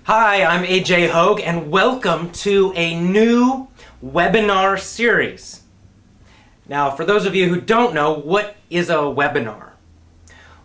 Hi, I'm AJ Hogue, and welcome to a new webinar series. Now, for those of you who don't know, what is a webinar?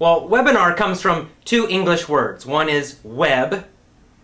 Well, webinar comes from two English words. One is web,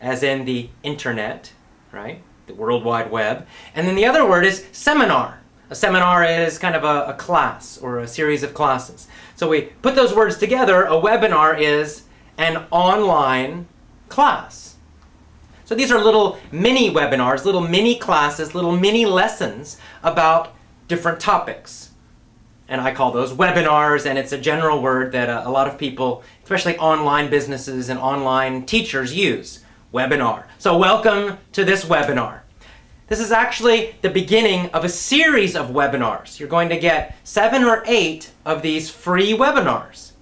as in the internet, right? The World Wide Web. And then the other word is seminar. A seminar is kind of a class or a series of classes. So we put those words together. A webinar is an online class. So these are little mini webinars, little mini classes, little mini lessons about different topics. And I call those webinars, and it's a general word that a lot of people, especially online businesses and online teachers, use. Webinar. So welcome to this webinar. This is actually the beginning of a series of webinars. You're going to get 7 or 8 of these free webinars.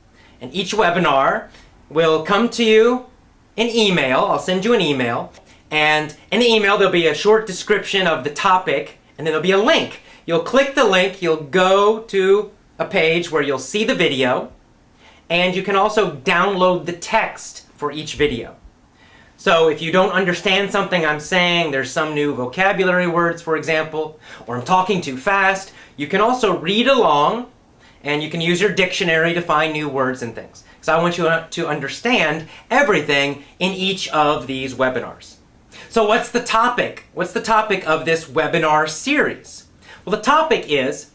And each webinar will come to you in email. I'll send you an email. And in the email, there'll be a short description of the topic, and then there'll be a link. You'll click the link, you'll go to a page where you'll see the video, and you can also download the text for each video. So if you don't understand something I'm saying, there's some new vocabulary words, for example, or I'm talking too fast, you can also read along, and you can use your dictionary to find new words and things. So I want you to understand everything in each of these webinars. So what's the topic? What's the topic of this webinar series? Well, the topic is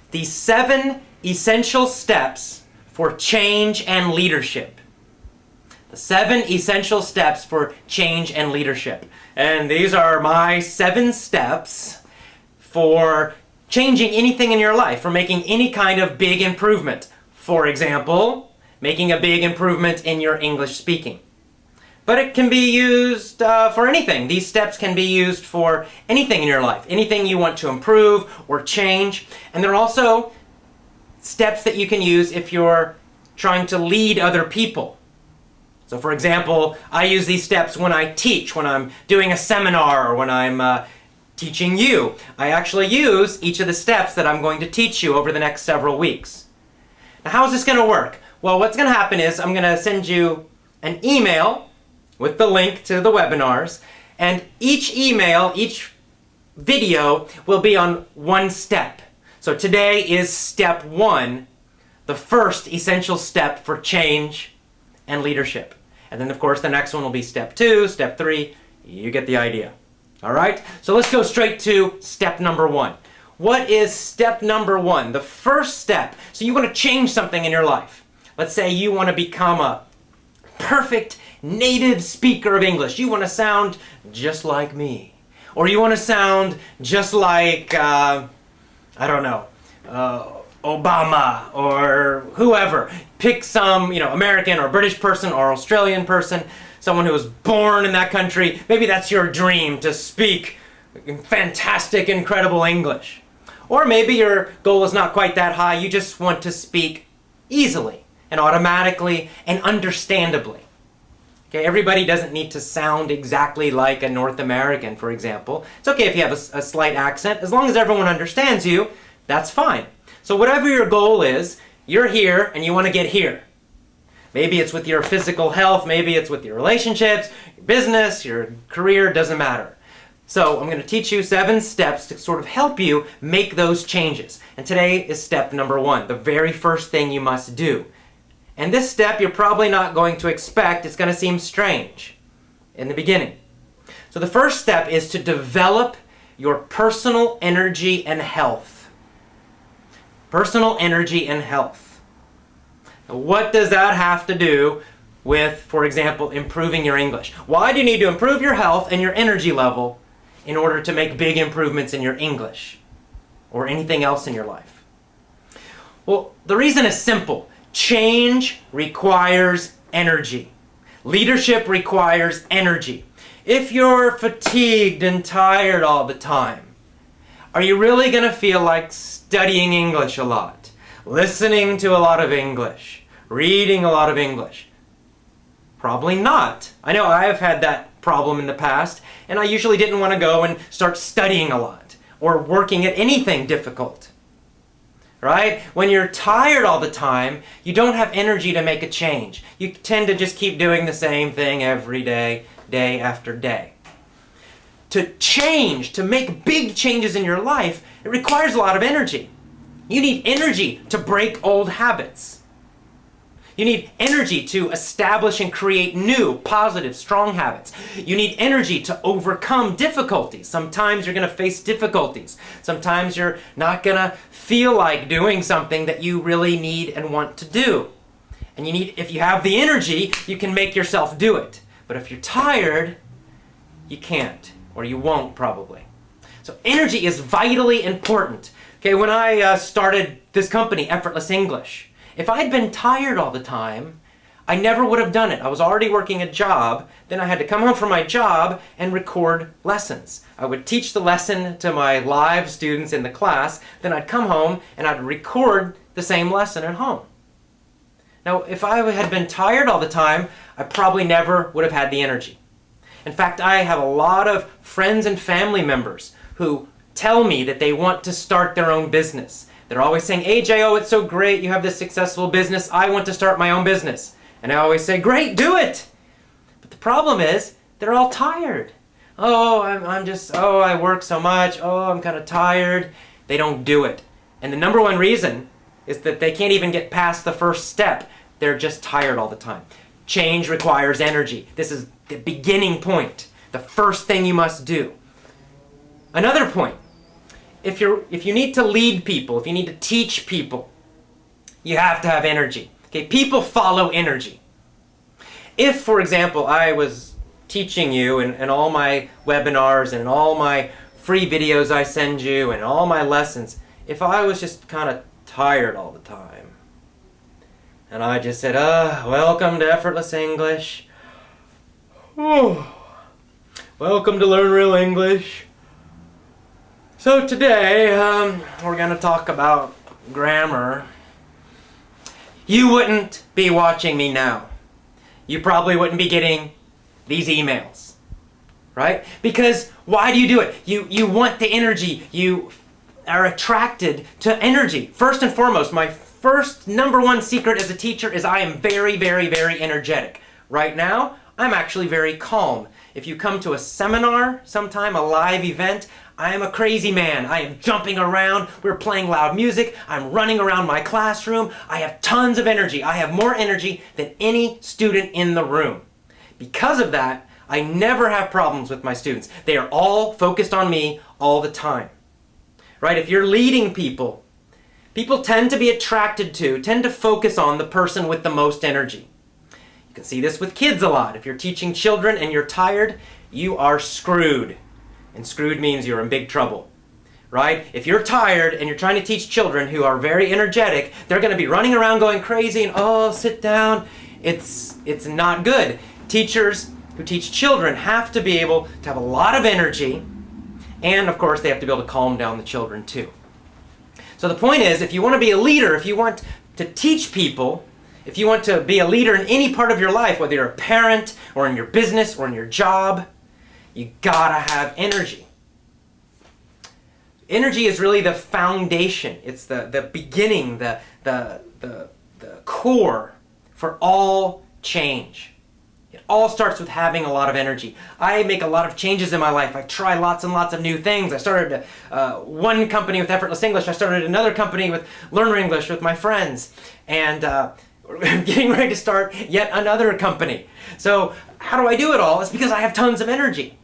the 7 essential steps for change and leadership. The 7 essential steps for change and leadership. And these are my 7 steps for changing anything in your life, for making any kind of big improvement. For example, making a big improvement in your English speaking. But it can be used for anything. These steps can be used for anything in your life, anything you want to improve or change. And they're also steps that you can use if you're trying to lead other people. So for example, I use these steps when I teach, when I'm doing a seminar, or when I'm teaching you. I actually use each of the steps that I'm going to teach you over the next several weeks. Now, how is this going to work? Well, what's going to happen is I'm going to send you an email with the link to the webinars, and each email, each video will be on one step. So today is step 1, the first essential step for change and leadership. And then of course the next one will be step 2, step 3, you get the idea. All right, so let's go straight to step number 1. What is step number 1? The first step. So you want to change something in your life. Let's say you want to become a perfect native speaker of English. You want to sound just like me. Or you want to sound just like, I don't know, Obama or whoever. Pick some, American or British person or Australian person, someone who was born in that country. Maybe that's your dream, to speak fantastic, incredible English. Or maybe your goal is not quite that high. You just want to speak easily and automatically and understandably. Okay, everybody doesn't need to sound exactly like a North American, for example. It's okay if you have a slight accent. As long as everyone understands you, that's fine. So whatever your goal is, you're here and you want to get here. Maybe it's with your physical health, maybe it's with your relationships, your business, your career, doesn't matter. So I'm going to teach you 7 steps to sort of help you make those changes. And today is step number 1, the very first thing you must do. And this step you're probably not going to expect. It's going to seem strange in the beginning. So the first step is to develop your personal energy and health. Personal energy and health. Now, what does that have to do with, for example, improving your English? Why do you need to improve your health and your energy level in order to make big improvements in your English or anything else in your life? Well, the reason is simple. Change requires energy. Leadership requires energy. If you're fatigued and tired all the time, are you really going to feel like studying English a lot, listening to a lot of English, reading a lot of English? Probably not. I know I've had that problem in the past, and I usually didn't want to go and start studying a lot or working at anything difficult. right? When you're tired all the time, you don't have energy to make a change. You tend to just keep doing the same thing every day, day after day. To change, to make big changes in your life, it requires a lot of energy. You need energy to break old habits. You need energy to establish and create new, positive, strong habits. You need energy to overcome difficulties. Sometimes you're going to face difficulties. Sometimes you're not going to feel like doing something that you really need and want to do. And you need, if you have the energy, you can make yourself do it. But if you're tired, you can't, or you won't probably. So energy is vitally important. Okay, when I started this company, Effortless English, if I'd been tired all the time, I never would have done it. I was already working a job, then I had to come home from my job and record lessons. I would teach the lesson to my live students in the class, then I'd come home and I'd record the same lesson at home. Now, if I had been tired all the time, I probably never would have had the energy. In fact, I have a lot of friends and family members who tell me that they want to start their own business. They're always saying, AJ, it's so great, you have this successful business, I want to start my own business. And I always say, great, do it! But the problem is, they're all tired. I work so much, I'm kind of tired. They don't do it. And the number one reason is that they can't even get past the first step. They're just tired all the time. Change requires energy. This is the beginning point, the first thing you must do. Another point. If you need to lead people, if you need to teach people, you have to have energy. Okay, people follow energy. If, for example, I was teaching you in all my webinars and in all my free videos I send you and all my lessons, if I was just kind of tired all the time, and I just said, welcome to Effortless English. Welcome to Learn Real English. So today, we're going to talk about grammar. You wouldn't be watching me now. You probably wouldn't be getting these emails, right? Because why do you do it? You want the energy. You are attracted to energy. First and foremost, my first number one secret as a teacher is I am very, very, very energetic. Right now, I'm actually very calm. If you come to a seminar sometime, a live event, I am a crazy man. I am jumping around. We're playing loud music. I'm running around my classroom. I have tons of energy. I have more energy than any student in the room. Because of that, I never have problems with my students. They are all focused on me all the time. Right? If you're leading people, people tend to be attracted to, tend to focus on the person with the most energy. You can see this with kids a lot. If you're teaching children and you're tired, you are screwed. And screwed means you're in big trouble, right? If you're tired and you're trying to teach children who are very energetic, they're going to be running around going crazy and, sit down. It's not good. Teachers who teach children have to be able to have a lot of energy, and of course they have to be able to calm down the children too. So the point is, if you want to be a leader, if you want to teach people, if you want to be a leader in any part of your life, whether you're a parent or in your business or in your job, you gotta have energy. Energy is really the foundation. It's the beginning, the core for all change. It all starts with having a lot of energy. I make a lot of changes in my life. I try lots and lots of new things. I started one company with Effortless English. I started another company with Learn English with my friends. And I'm getting ready to start yet another company. So how do I do it all? It's because I have tons of energy.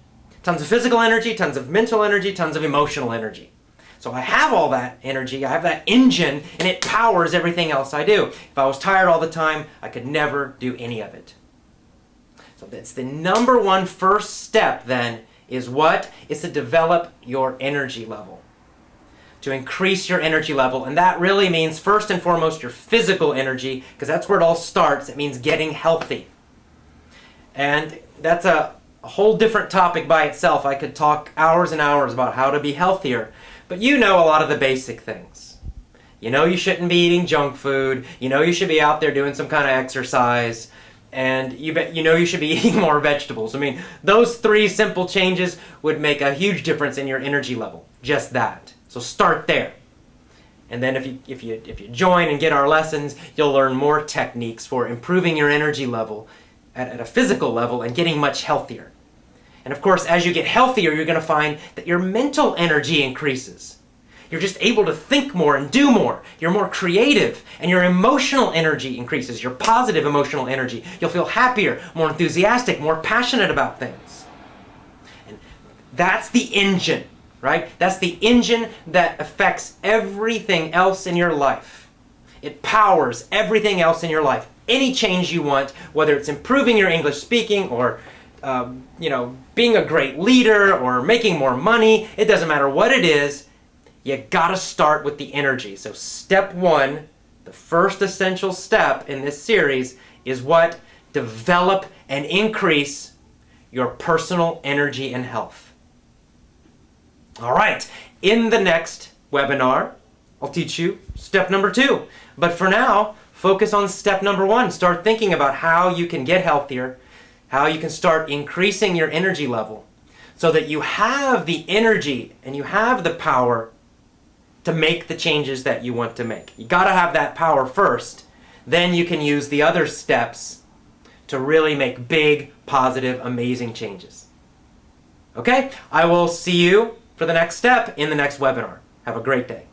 Tons of physical energy, tons of mental energy, tons of emotional energy. So I have all that energy, I have that engine, and it powers everything else I do. If I was tired all the time, I could never do any of it. So that's the number one first step then, is what? Is to develop your energy level. To increase your energy level, and that really means first and foremost your physical energy, because that's where it all starts. It means getting healthy. And that's a whole different topic by itself. I could talk hours and hours about how to be healthier, but you know a lot of the basic things. You know you shouldn't be eating junk food, you know you should be out there doing some kind of exercise, and you know you should be eating more vegetables. I mean, those three simple changes would make a huge difference in your energy level. Just that. So start there. And then if you join and get our lessons, you'll learn more techniques for improving your energy level at a physical level and getting much healthier. And of course, as you get healthier, you're going to find that your mental energy increases. You're just able to think more and do more. You're more creative, and your emotional energy increases, your positive emotional energy. You'll feel happier, more enthusiastic, more passionate about things. And that's the engine, right? That's the engine that affects everything else in your life. It powers everything else in your life. Any change you want, whether it's improving your English speaking or being a great leader or making more money, it doesn't matter what it is, you gotta start with the energy. So step one, the first essential step in this series is what? Develop and increase your personal energy and health. All right, in the next webinar, I'll teach you step number 2. But for now, focus on step number 1. Start thinking about how you can get healthier, how you can start increasing your energy level so that you have the energy and you have the power to make the changes that you want to make. You gotta have that power first, then you can use the other steps to really make big, positive, amazing changes. Okay? I will see you for the next step in the next webinar. Have a great day.